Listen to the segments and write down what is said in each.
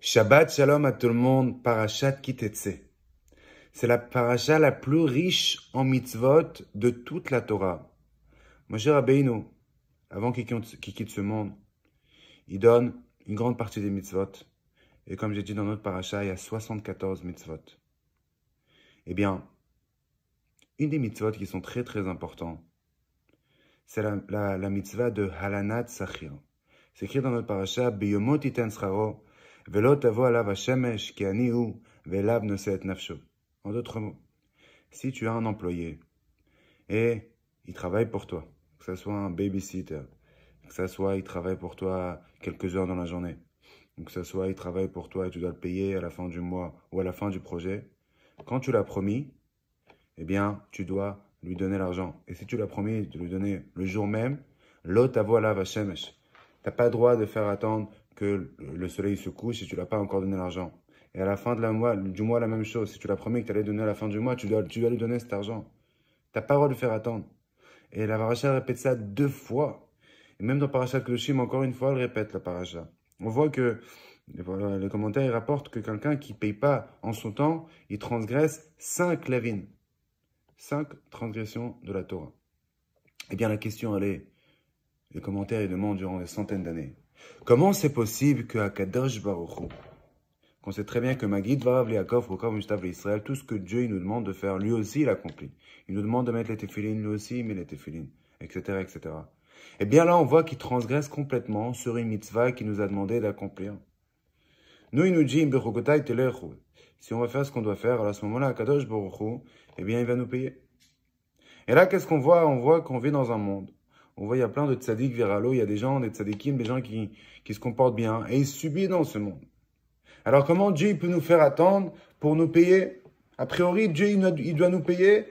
Shabbat Shalom à tout le monde, Parashat Kitetse. C'est la paracha la plus riche en mitzvot de toute la Torah. Moshe Rabbeinu, avant qu'il quitte ce monde, il donne une grande partie des mitzvot. Et comme j'ai dit dans notre paracha, il y a 74 mitzvot. Eh bien, une des mitzvot qui sont très très importantes, c'est la mitzvah de Halanat Sachir. C'est écrit dans notre paracha, Biyomot iten scharo, velo tavo alav hashemesh ki ani hu, velav noseet nafsho. En d'autres mots, si tu as un employé et il travaille pour toi, que ce soit un babysitter, que ce soit il travaille pour toi quelques heures dans la journée, que ce soit il travaille pour toi et tu dois le payer à la fin du mois ou à la fin du projet, quand tu l'as promis, eh bien, tu dois lui donner l'argent. Et si tu l'as promis de lui donner le jour même, lo tavo alav hashemesh. Tu n'as pas le droit de faire attendre que le soleil se couche si tu ne l'as pas encore donné l'argent. Et à la fin du mois, la même chose. Si tu l'as promis que tu allais donner à la fin du mois, tu dois lui donner cet argent. Tu n'as pas le droit de faire attendre. Et la paracha répète ça 2 fois. Et même dans Parashat Kedoshim, encore une fois, elle répète la paracha. On voit que, les commentaires ils rapportent que quelqu'un qui ne paye pas en son temps, il transgresse 5 lavines. 5 transgressions de la Torah. Eh bien, la question, elle est, les commentaires ils demandent durant des centaines d'années, comment c'est possible que Akadosh Baruch Hu, qu'on sait très bien que Magid Varav Liakov, Rukav Mishtav Israël, tout ce que Dieu il nous demande de faire, lui aussi il accomplit. Il nous demande de mettre les téphilines, lui aussi il met les téphilines, etc., etc. Eh bien là, on voit qu'il transgresse complètement sur une mitzvah qu'il nous a demandé d'accomplir. Nous, il nous dit, si on va faire ce qu'on doit faire, alors à ce moment-là, Akadosh Baruch Hu, eh bien il va nous payer. Et là, qu'est-ce qu'on voit? On voit qu'on vit dans un monde. On voit, il y a plein de tzaddik viralo, il y a des gens, des tzaddikim, des gens qui se comportent bien, et ils subissent dans ce monde. Alors comment Dieu peut nous faire attendre pour nous payer? A priori, Dieu il doit nous payer,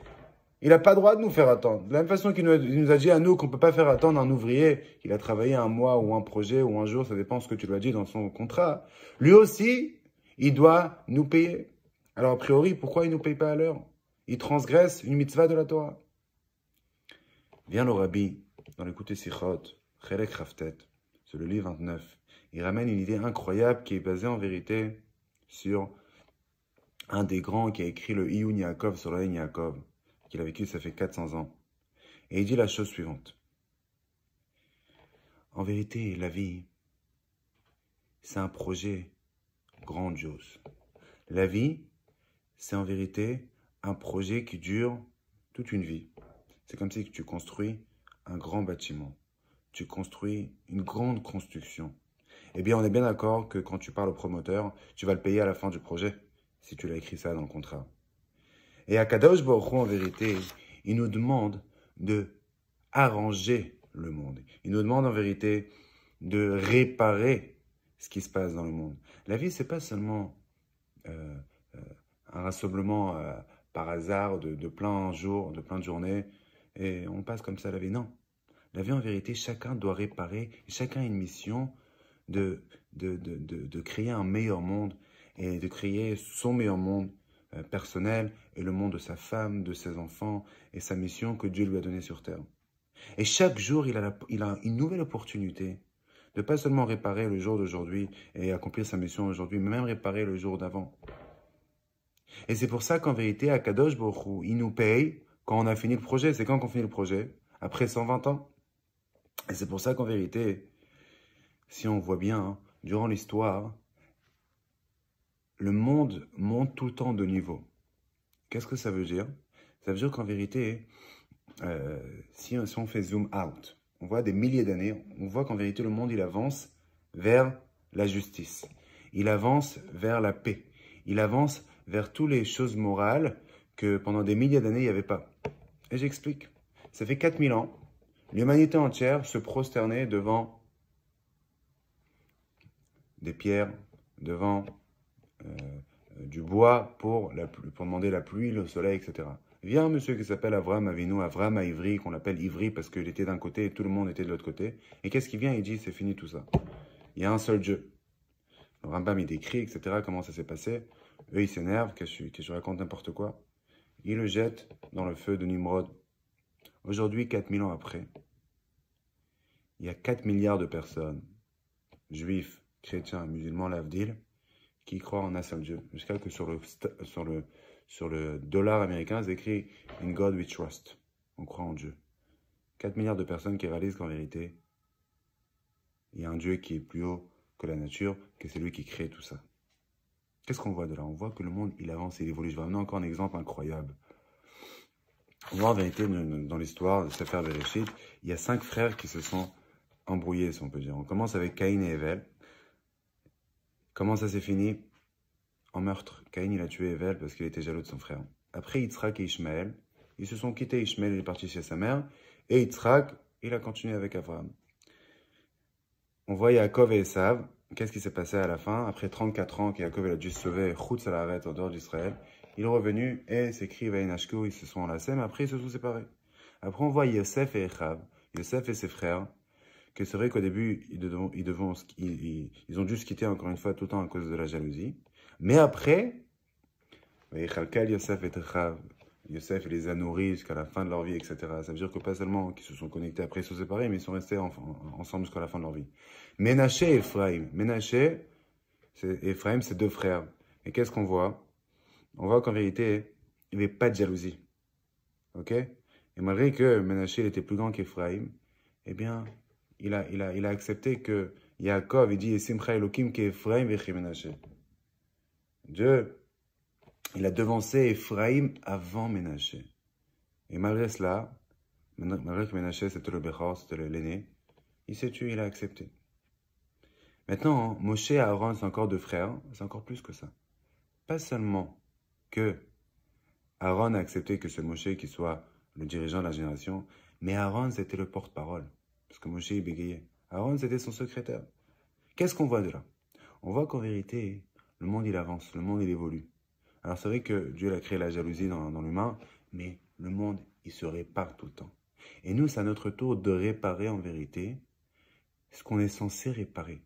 il n'a pas le droit de nous faire attendre. De la même façon qu'il nous a dit à nous qu'on ne peut pas faire attendre un ouvrier, qu'il a travaillé un mois ou un projet ou un jour, ça dépend de ce que tu lui as dit dans son contrat. Lui aussi, il doit nous payer. Alors a priori, pourquoi il ne nous paye pas à l'heure? Il transgresse une mitzvah de la Torah. Vient le Rabbi, dans l'écouté Sichot, Chelek Raftet, c'est le livre 29. Il ramène une idée incroyable qui est basée en vérité sur un des grands qui a écrit le Iyun Yaakov sur la ligne Yaakov, qu'il a vécu ça fait 400 ans. Et il dit la chose suivante. En vérité, la vie, c'est un projet grandiose. La vie, c'est en vérité un projet qui dure toute une vie. C'est comme si tu construis un grand bâtiment. Tu construis une grande construction. Eh bien, on est bien d'accord que quand tu parles au promoteur, tu vas le payer à la fin du projet, si tu l'as écrit ça dans le contrat. Et Akadosh Baruch Hu, en vérité, il nous demande de arranger le monde. Il nous demande en vérité de réparer ce qui se passe dans le monde. La vie, c'est pas seulement un rassemblement par hasard de plein de jours, de plein de journées, et on passe comme ça la vie. Non. La vie, en vérité, chacun doit réparer, chacun a une mission de créer un meilleur monde et de créer son meilleur monde personnel et le monde de sa femme, de ses enfants et sa mission que Dieu lui a donnée sur terre. Et chaque jour, il a une nouvelle opportunité de pas seulement réparer le jour d'aujourd'hui et accomplir sa mission aujourd'hui, mais même réparer le jour d'avant. Et c'est pour ça qu'en vérité, Akadosh Baruch Hu, il nous paye quand on a fini le projet. C'est quand qu'on finit le projet? Après 120 ans. Et c'est pour ça qu'en vérité, si on voit bien, hein, durant l'histoire, le monde monte tout le temps de niveau. Qu'est-ce que ça veut dire? Ça veut dire qu'en vérité, si on fait zoom out, on voit des milliers d'années, on voit qu'en vérité, le monde, il avance vers la justice. Il avance vers la paix. Il avance vers toutes les choses morales que pendant des milliers d'années, il n'y avait pas. Et j'explique. Ça fait 4000 ans, l'humanité entière se prosternait devant des pierres, devant du bois pour demander la pluie, le soleil, etc. Vient un monsieur qui s'appelle Avraham Avinu, Avraham à Ivry, qu'on appelle Ivry parce qu'il était d'un côté et tout le monde était de l'autre côté. Et qu'est-ce qu'il vient? Il dit, c'est fini tout ça. Il y a un seul Dieu. Le Rambam, il décrit, etc., comment ça s'est passé. Eux, ils s'énervent, que je raconte n'importe quoi. Ils le jettent dans le feu de Nimrod. Aujourd'hui, 4000 ans après, il y a 4 milliards de personnes, juifs, chrétiens, musulmans, l'Avdil, qui croient en un seul Dieu. Jusqu'à que sur le dollar américain, c'est écrit « In God we trust ». On croit en Dieu. 4 milliards de personnes qui réalisent qu'en vérité, il y a un Dieu qui est plus haut que la nature, que c'est lui qui crée tout ça. Qu'est-ce qu'on voit de là? On voit que le monde, il avance, il évolue. Je vais amener encore un exemple incroyable. On voit en vérité, dans l'histoire de Sefer Bereshit, il y a 5 frères qui se sont embrouillés, si on peut dire. On commence avec Caïn et Evel. Comment ça s'est fini? En meurtre. Caïn, il a tué Evel parce qu'il était jaloux de son frère. Après, Yitzhak et Ishmaël, ils se sont quittés. Ishmaël, il est parti chez sa mère. Et Yitzhak, il a continué avec Abraham. On voit Yaakov et Esav. Qu'est-ce qui s'est passé à la fin? Après 34 ans qu'Yaakov a dû se sauver, Chutz al-Aret, en dehors d'Israël, il est revenu et s'écrit Vaïnashko, ils se sont enlacés, mais après ils se sont séparés. Après on voit Yosef et Echav, Yosef et ses frères, que c'est vrai qu'au début, ils ont dû se quitter encore une fois tout le temps à cause de la jalousie. Mais après, Yosef et Echav, Yosef les a nourris jusqu'à la fin de leur vie, etc. Ça veut dire que pas seulement qu'ils se sont connectés après, ils se sont séparés, mais ils sont restés ensemble jusqu'à la fin de leur vie. Ménaché et Ephraim. Ménaché, Ephraim, c'est 2 frères. Et qu'est-ce qu'on voit? On voit qu'en vérité, il n'y avait pas de jalousie. Ok? Et malgré que Ménaché il était plus grand qu'Ephraim, eh bien, il a accepté que Yaakov, il dit Simcha Elokim qu'Ephraim vechi Ménaché. Dieu, il a devancé Ephraim avant Ménaché. Et malgré cela, malgré que Ménaché c'était le Bechor, c'était l'aîné, il s'est tué, il a accepté. Maintenant, Moshe et Aaron, c'est encore 2 frères, c'est encore plus que ça. Pas seulement que Aaron a accepté que c'est Moshe qui soit le dirigeant de la génération, mais Aaron c'était le porte-parole, parce que Moshe il bégayait. Aaron c'était son secrétaire. Qu'est-ce qu'on voit de là? On voit qu'en vérité, le monde il avance, le monde il évolue. Alors c'est vrai que Dieu a créé la jalousie dans l'humain, mais le monde il se répare tout le temps. Et nous, c'est à notre tour de réparer en vérité ce qu'on est censé réparer.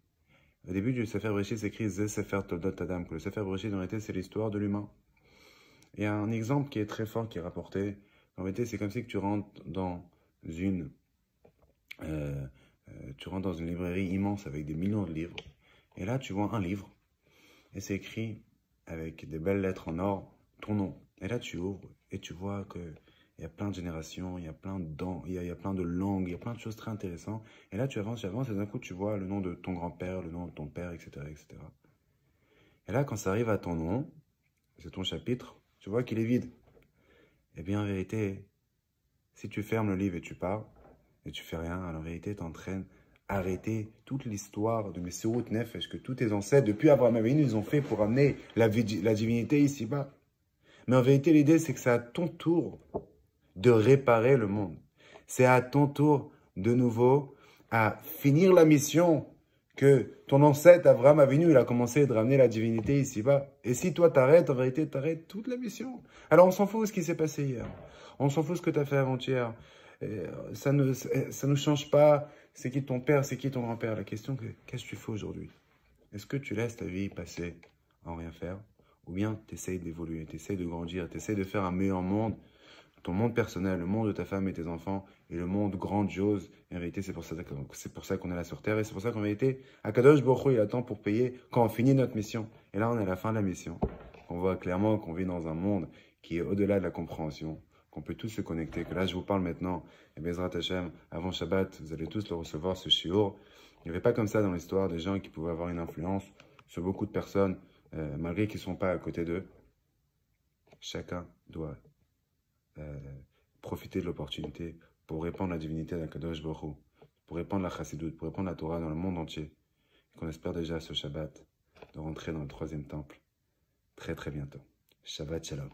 Au début du Sefer Bereshit, c'est écrit Ze Sefer Toldot Adam, que le Sefer Bereshit, en réalité, c'est l'histoire de l'humain. Il y a un exemple qui est très fort, qui est rapporté. En réalité, c'est comme si que tu rentres dans une librairie immense avec des millions de livres. Et là, tu vois un livre. Et c'est écrit avec des belles lettres en or, ton nom. Et là, tu ouvres et tu vois que il y a plein de générations, il y a plein de plein de langues, il y a plein de choses très intéressantes. Et là, tu avances, et d'un coup, tu vois le nom de ton grand-père, le nom de ton père, etc., etc. Et là, quand ça arrive à ton nom, c'est ton chapitre, tu vois qu'il est vide. Eh bien, en vérité, si tu fermes le livre et tu pars, et tu fais rien, alors en vérité, tu es en train d'arrêter toute l'histoire de Messirut Nefesh que tous tes ancêtres, depuis Abraham Avinu, ils ont fait pour amener la divinité ici-bas. Mais en vérité, l'idée, c'est que c'est à ton tour de réparer le monde. C'est à ton tour, de nouveau, à finir la mission que ton ancêtre Abraham Avinu, il a commencé de ramener la divinité ici-bas. Et si toi t'arrêtes, en vérité, t'arrêtes toute la mission. Alors on s'en fout de ce qui s'est passé hier. On s'en fout de ce que tu as fait avant-hier. Ça ne change pas c'est qui ton père, c'est qui ton grand-père. La question, qu'est-ce que tu fais aujourd'hui? Est-ce que tu laisses ta vie passer en rien faire? Ou bien tu essayes d'évoluer, tu essayes de grandir, tu essayes de faire un meilleur monde, ton monde personnel, le monde de ta femme et tes enfants, et le monde grandiose. Et en vérité, c'est pour ça qu'on est là sur Terre, et c'est pour ça qu'en vérité, Akadosh Baruch Hu, il attend pour payer quand on finit notre mission. Et là, on est à la fin de la mission. On voit clairement qu'on vit dans un monde qui est au-delà de la compréhension, qu'on peut tous se connecter, que là, je vous parle maintenant, et Bezrat Hashem, avant Shabbat, vous allez tous le recevoir, ce shiur. Il n'y avait pas comme ça dans l'histoire des gens qui pouvaient avoir une influence sur beaucoup de personnes, malgré qu'ils ne sont pas à côté d'eux. Chacun doit profiter de l'opportunité pour répandre la divinité d'Akadosh Baruch Hu, pour répandre la Chassidut, pour répandre la Torah dans le monde entier. Et qu'on espère déjà ce Shabbat de rentrer dans le 3e temple très très bientôt. Shabbat Shalom.